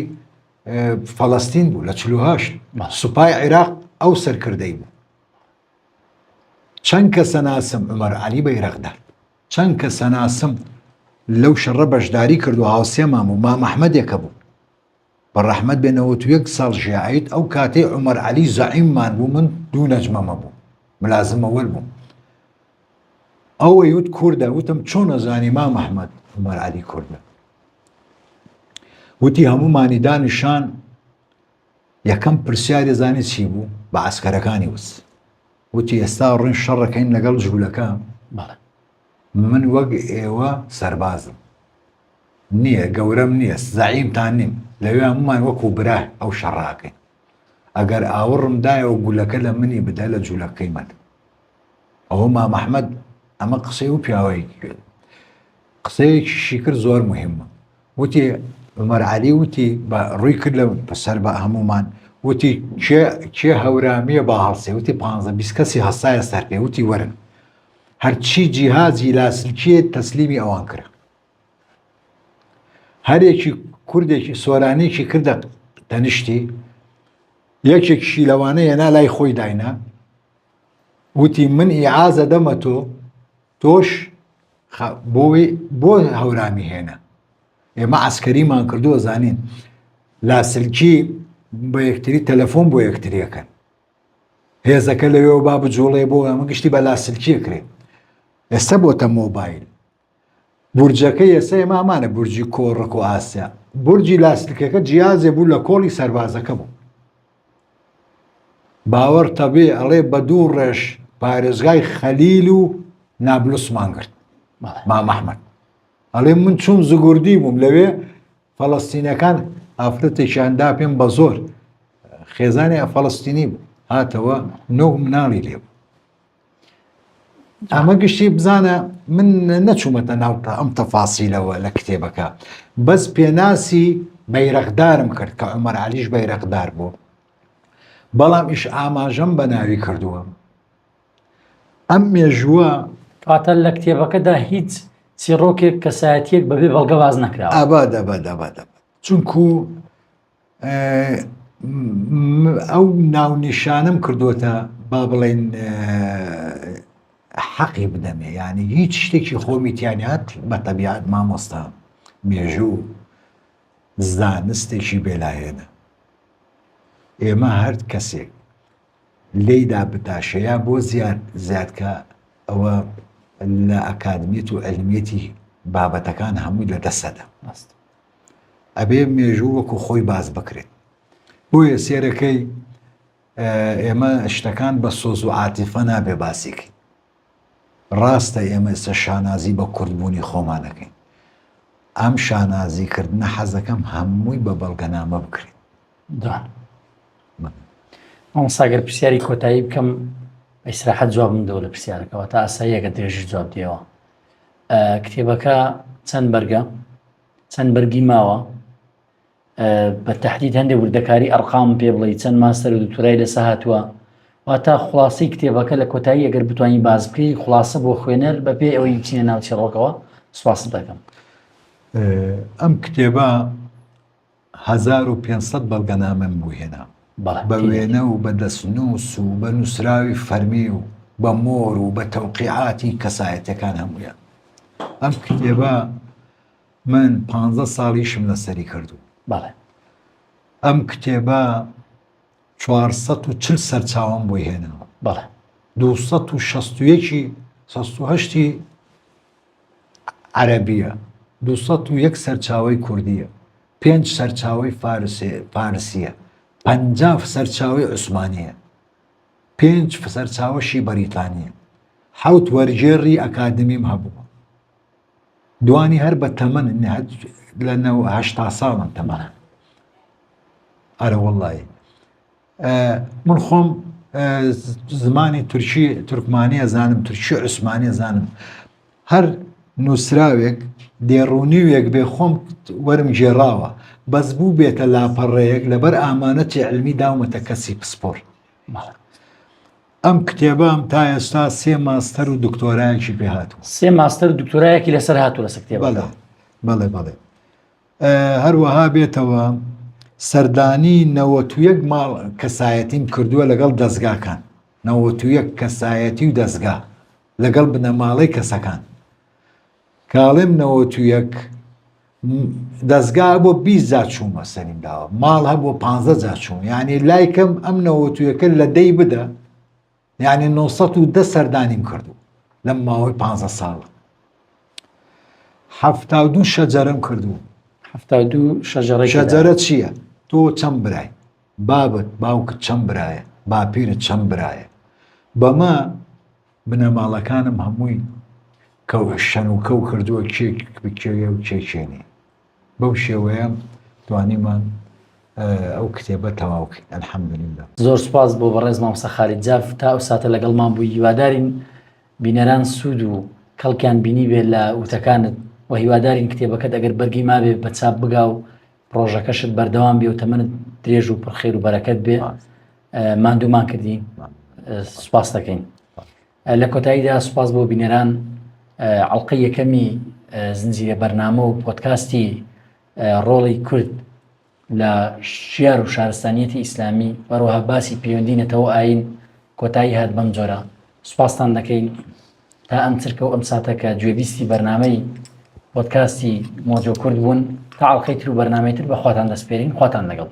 فەڵەستین بوو لە 48. سوپای عێراق ئەو سەرکردەی بوو. چەند کەسە ناسم عومەر عەلی بەیرەقدار، چەند کەسە ناسم لەو شەڕە بەشداری کرد و هاوسێمان بوو. مام ئەحمەدێکە بوو بەڕەحمەت بێ 91 ساڵ ژیعیت. ئەو کاتەی عومەر عەلی زەعیممان بوو، من 2 نەجمەمە بوو، ملازم ئەوەل بووم. ئەوەی وت کووردە، وتم چۆن ئەزانی مام ئەحمەد عومەر عەلی کووردە؟ وتی هەموومانی دانیشان. یەکەم پرسیاری زانی چی بوو؟ بە عەسکەرەکانی وت. وتی ئێستا ڕێن شەڕەکەین لەگەڵ جوولەکە، بەڵێ من وەک ئێوە سەربازم نییە، گەورەم نییە، زەعیمتان نیم، لەوێ هەمومان وەکو برا ئەو شەڕاکەین. ئەگەر ئاوەڕمدایە و گولەکە لە منی بدە لە جوولەکەی من. ئەوە مام ئەحمەد ئەمە قسەی و پیاوەیەکی کرد، قسەیەکیشی کرد زۆر مهمە. وتی عومەر عەلی وتی ڕووی کرد لە سەر بە هەمومان، وتی کێ هەورامیە با هەڵسێ، وتی 15-20 کەسی هەسایە سەر پێ، وتی وەرن هەرچی جیهازی لاسلکیە تەسلیمی ئەوان کرا. هەرێکی کوردێکی سۆرانێکی کردە تەنیشتی، یەکێکیشی لەوانە هێنا لای خۆی داینا، وتی من ئیعازە دەمە تۆش بۆ هەورامی هێنا. ئێمە عەسکەریمان کردووە زانین لاسلکی بە یەکتری تەلەفۆن بۆ یەکتریەکەن، هێزەکە لەوێەوە با بجوڵێ بۆ ئەمە گشتی بە لاسلکیە کرێ. ئێستا بۆتە مۆبایل بورجەکەی ئێستا ئێمامانە بورجی کۆڕک و ئاسیا، بورجی لاستیکەکە جیازێ بوو لە کۆڵی سەربازەکە بوو. باوەڕ تەبێ ئەڵێ بە 2 ڕێژ پارێزگای خەلیل و نابلوسمان کرد مام ئەحمەد. ئەڵێ من چوم زگوردی بووم لەوێ، فەڵەستینەکان ئافرەتێکیاندا پێم بە زۆر خێزانی فەڵەستینی بوو، هاتەوە نۆ مناڵی لێ بوو. ئەمە گشتی بزانە من نەچوومەتە ناوتە ئەم تەفاسیلەوە لە کتێبەکە، بەس پێناسی بەیرەقدارم کرد کە عومەر عەلیش بەیرەقدار بوو، بەڵام ئیش ئاماژەم بە ناوی کردووە. ئەم مێژووە کاتە لە کتێبەکەدا هیچ چیرۆکێک کەسایەتیەک بەبێ بەڵگە باز نەکراوە. ئەبەدە چونکو ئەو ناونیشانم کردوتە با بڵێن حەقی بدەمێ، ینی هیچ شتێکی خۆمیتیانات بە تەبیعەت مامۆستا مێژوو زانستێکی بێلایەنە. ئێمە هەر کەسێک لێیدا بتاشەیە بۆ زیادکە ئەوە لە ئەکادمیەت و ئەلمیەتی بابەتەکان هەمووی لە دەسەدا ئەبێ مێژوو وەکو خۆی باز بکرێت. بۆیە سێرەکەی ئێمە شتەکان بە سۆز و عاتیفە نابێ باسیکەین. ڕاستە ئێمە ئێستا شانازی بە کوردبوونی خۆمانەکەین، ئەم شانازیکردنە حەزەکەم هەمووی بە بەڵگەنامە بکرێت. ئەم ساگەر پرسیاری کۆتایی بکەم ئیسراحەت جواب بدەوە لە پرسیارەکەەوە تا ئاساییەکە درێژی جواب دێەوە. کتێبەکە چەند بەرگە چەند بەرگی ماوە، بە تەحدید هەندێک وردەکاری ئەرقام پێ بڵێ چەند ماستەر و دوکتۆرای لەسە هاتووە، واتە خوڵاسەی کتێبەکە لە کۆتایی ئەگەر بتوانین باز بکەی خوڵاسە بۆ خوێنەر بەپێ ئەوەی بچینە ناو چێڕۆکەوە سوپاس دەکەم. ئەم کتێبە 1500 بەڵگەنامەم بوو هێنا بە وێنە و بە دەستنووس و بە نووسراوی فەرمی و بە مۆر و بە تەوقیعاتی کەسایەتەکان هەموویان. ئەم کتێبە من 15 ساڵیشم لەسەری کردو. ئەم کتێبە 440 سەرچاوم بۆی هێنەوە، 261 عەرەبیە، 201 سەرچاوی کوردیە، 5 سەرچاوی فارسیە، 50 سەرچاوی عوسمانیە، 5 سەرچاوەشی بەریتانیە، 7 وەرگێڕی ئەکادمیم هەبووە. دوانی هەر بە تەمەن لە 80 ساڵم تەمەنە. ئەرە وەڵڵی من خۆم زمانی تورکمانیە زانم، تورکی عوسمانیە زانم. هەر نووسراوێک دێڕوونیوێک بێ خۆم وەرم گێڕاوە، بەس بوو بێتە لاپەڕەیەک لەبەر ئامانەتی علمی داومەتە کەسی پسپۆر. ئەم کتێبەم تا ئێستا 3 ماستەر و دکتۆرایەکی پێ هاتووە. 3 ماستەر و دکتۆرایەکی لەسەر هاتووە لەسەر کتێبە. بەڵێ هەروەها بێتەوە سەردانی 91 ماڵ کەسایەتیم کردووە لەگەڵ دەستگاکان، 91 کەسایەتی و دەستگا لەگەڵ بنەماڵەی کەسەکان. کاڵێم 91 دەستگا بۆ 20 جا چوومە سەریم داوە، ماڵ هەبووە 15 جا چووم، یعنی لایکەم ئەم 91 لە دەی بدە، یعنی 910 سەردانیم کردو لەم ماوەی 15 ساڵە. 72 شەجەرەم کردو. 72 شەجەرە چییە؟ تۆ چەند برای، بابت باوکت چەند برایە، باپیرت چەند برایە. بەمە بنەماڵەکانم هەمووی شەن و کەو کردووە کێک بکێوێ و کێکێنێ بەو شێوەیە توانیمان ئەو کتێبە تەواوکەین ئەلحەمدوللیلا. زۆر سوپاس بۆ بەڕێز مامۆستا خالید جاف تا ئەو ساتە لەگەڵمان بووی. هیوادارین بینەران سوود و کەڵکیان بینی بێت لە وتەکانت و هیوادارین کتێبەکەت ئەگەر بەرگی مابێ بە چاپ بگا و پرۆژەکەشت بەردەوام بێ و تەمەنت درێژ و پڕخێر و بەرەکەت بێ. ماندوومان کردی، سوپاس دەکەین. لە کۆتاییدا سوپاس بۆ بینەران حەڵقەی یەکەمی زنجیرە بەرنامە و پۆدکاستی ڕۆڵی کورد لە شیار و شارستانیەتی ئیسلامی بەڕەوها باسی پەیوەندی ئاین کۆتایی هات بەم جۆرە. سوپاستان دەکەین تا ئەم چرکە و ئەم ساتە کە گوێبیستی بەرنامەی پۆدکاستی مۆجۆ کورد بوون تا حەڵقەی تر و بەرنامەی تر بەخواتان دەسپێرین. خواتان لەگەڵ.